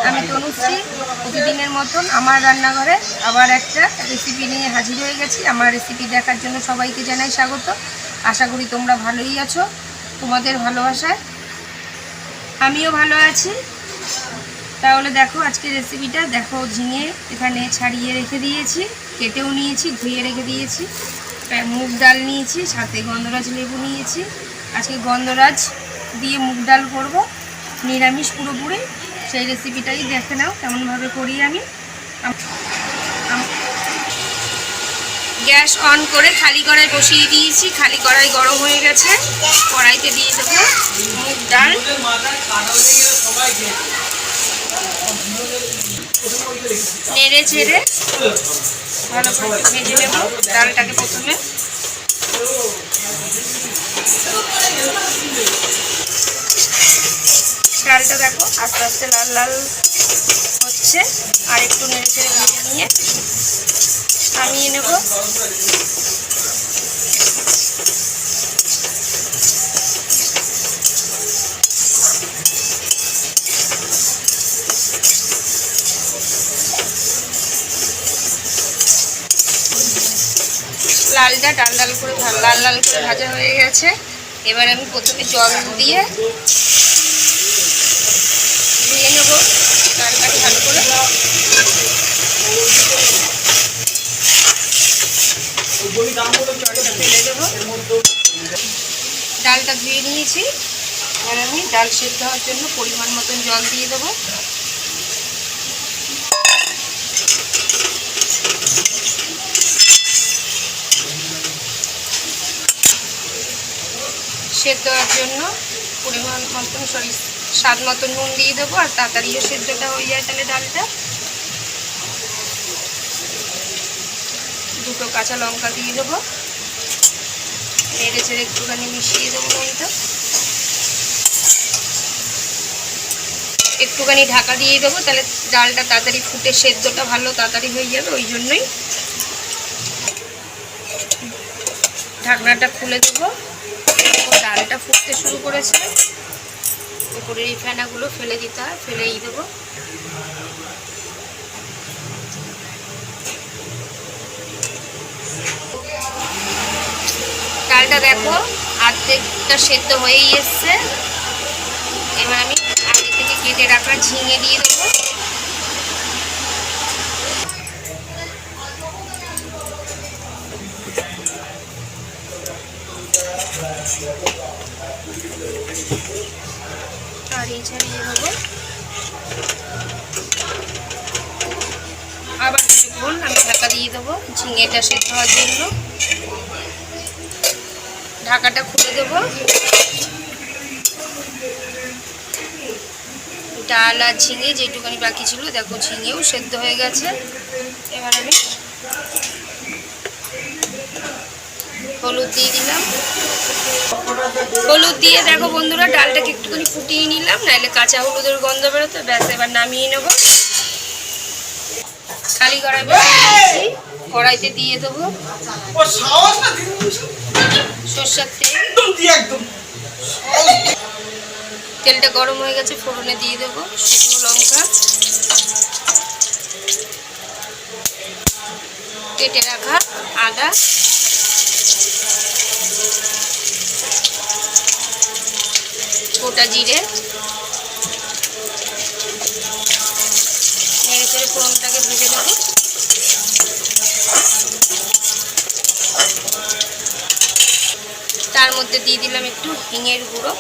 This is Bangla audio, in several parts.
আমি তনুশ্রী প্রতিদিনের মতন আমার রান্নাঘরে আবার একটা রেসিপি নিয়ে হাজির হয়ে গেছি। আমার রেসিপি দেখার জন্য সবাইকে জানাই স্বাগত। আশা করি তোমরা ভালোই আছো। তোমাদের ভালোবাসায় আমিও ভালো আছি। তাহলে দেখো আজকের রেসিপিটা দেখো। ঝিঙে এখানে ছাড়িয়ে রেখে দিয়েছি, কেটেও নিয়েছি, ধুয়ে রেখে দিয়েছি। মুগ ডাল নিয়েছি, সাথে গন্ধরাজ লেবু নিয়েছি। আজকে গন্ধরাজ দিয়ে মুগ ডাল করব, নিরামিষ পুরোপুরি। সেই রেসিপিটাই দেখে নাও কেমনভাবে করি আমি। গ্যাস অন করে খালি কড়াই বসিয়ে দিয়েছি। খালি কড়াই গরম হয়ে গেছে। কড়াইতে দিয়ে দেবো মুগ ডাল। নেড়ে ছেড়ে ভালো করে ভেজে নেব ডালটাকে। প্রথমে ডালটা দেখো আস্তে আস্তে লাল লাল হচ্ছে, আর একটু নেড়ে ছেড়ে ভেজে নিয়ে নামিয়ে নেব। ডালটা লাল করে ভাজা হয়ে গেছে। এবার আমি প্রথমে জল দিয়ে ধুয়ে নেব ডালটাকে ভালো করে। জলটা ফেলে দেবো। ডালটা ধুয়ে নিয়েছি। এবার আমি ডাল সেদ্ধ হওয়ার জন্য পরিমাণ মতন জল দিয়ে দেবো। সেদ্ধ হওয়ার জন্য পরিমাণ মতন স্বাদ মতন নুন দিয়ে দেবো, আর তাড়াতাড়িও সেদ্ধটা হয়ে যায় তাহলে ডালটা। দুটো কাঁচা লঙ্কা দিয়ে দেবো, নেড়ে চেড়ে একটুখানি মিশিয়ে দেবো নুনটা। একটুখানি ঢাকা দিয়ে দেবো, তাহলে ডালটা তাড়াতাড়ি ফুটে সেদ্ধটা ভালো তাড়াতাড়ি হয়ে যাবে। ওই জন্যই ঢাকনাটা খুলে দেবো। ডালটা ফুটতে শুরু করেছে। উপরের এই ফেনাগুলো ফেলে দিতে হয়, ফেলেই দেবো। ডালটা দেখো অর্ধেকটা সেদ্ধ হয়েই এসছে। এবার আমি আগে থেকে কেটে রাখা ঝিঙে দিয়ে দেবো। ছাড়িয়ে দেবো। আবার কিছুক্ষণ আমি ঢাকা দিয়ে দেবো ঝিঙেটা সেদ্ধ হওয়ার জন্য। ঢাকাটা খুলে দেবো। ডাল আর ঝিঙে যেটুখানি বাকি ছিল দেখো ঝিঙেও সেদ্ধ হয়ে গেছে। এবার আমি হলুদ দিয়ে দিলাম। হলুদ দিয়ে দেখো বন্ধুরা ডালটাকে একটুখানি ফুটিয়ে নিলাম, নাহলে কাঁচা হলুদের গন্ধ বেরোতো। ব্যাস এবার নামিয়ে নেব। খালি কড়াই বসিয়ে কড়াইতে দিয়ে দেবো সরষের তেল। তেলটা গরম হয়ে গেছে, ফোড়নে দিয়ে দেবো শুকনো লঙ্কা, কেটে রাখা আদা, গোটা জিরে, নেড়ে চেড়ে ফোড়নটাকে ভেজে নেব। তার মধ্যে দিয়ে দিলাম একটু হিঙের গুঁড়ো।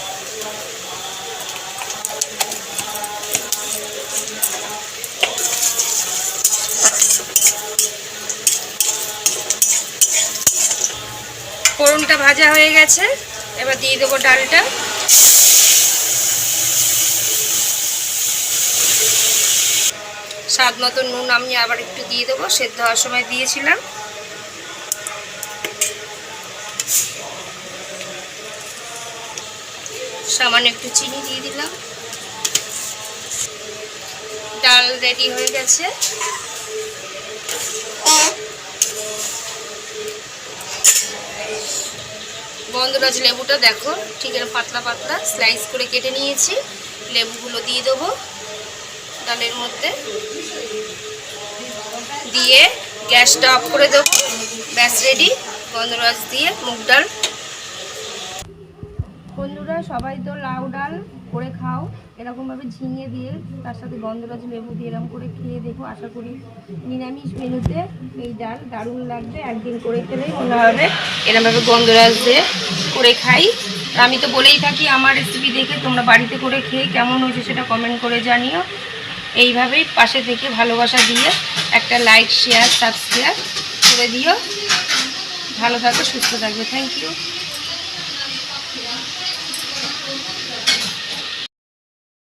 ফোড়নটা ভাজা হয়ে গেছে। এবার দিয়ে দেবো ডালটা। স্বাদ মতো নুন আমি আবার একটু দিয়ে দেবো, সেদ্ধ হওয়ার সময় দিয়েছিলাম। সামান্য একটু চিনি দিয়ে দিলাম। ডাল রেডি হয়ে গেছে। গন্ধরাজ লেবুটা দেখো ঠিক পাতলা পাতলা স্লাইস করে কেটে নিয়েছি। লেবুগুলো দিয়ে দেবো। ডালের মধ্যে দিয়ে গ্যাসটা অফ করে দেবো। ব্যাস রেডি গন্ধরাজ দিয়ে মুগ ডাল। বন্ধুরা সবাই তো লাউ ডাল করে খাও, এরকমভাবে ঝিঙে দিয়ে তার সাথে গন্ধরাজ লেবু দিয়ে এরকম করে খেয়ে দেখো। আশা করি নিরামিষ মেনুতে এই ডাল দারুণ লাগবে। একদিন করে খেলেই মনে হবে এরকমভাবে গন্ধরাজ দিয়ে করে খাই। আমি তো বলেই থাকি আমার রেসিপি দেখে তোমরা বাড়িতে করে খেয়ে কেমন হয়েছে সেটা কমেন্ট করে জানিও। এইভাবেই পাশে থেকে ভালোবাসা দিয়ে একটা লাইক শেয়ার সাবস্ক্রাইব করে দিও। ভালো থাকো, সুস্থ থাকবে। Thank you.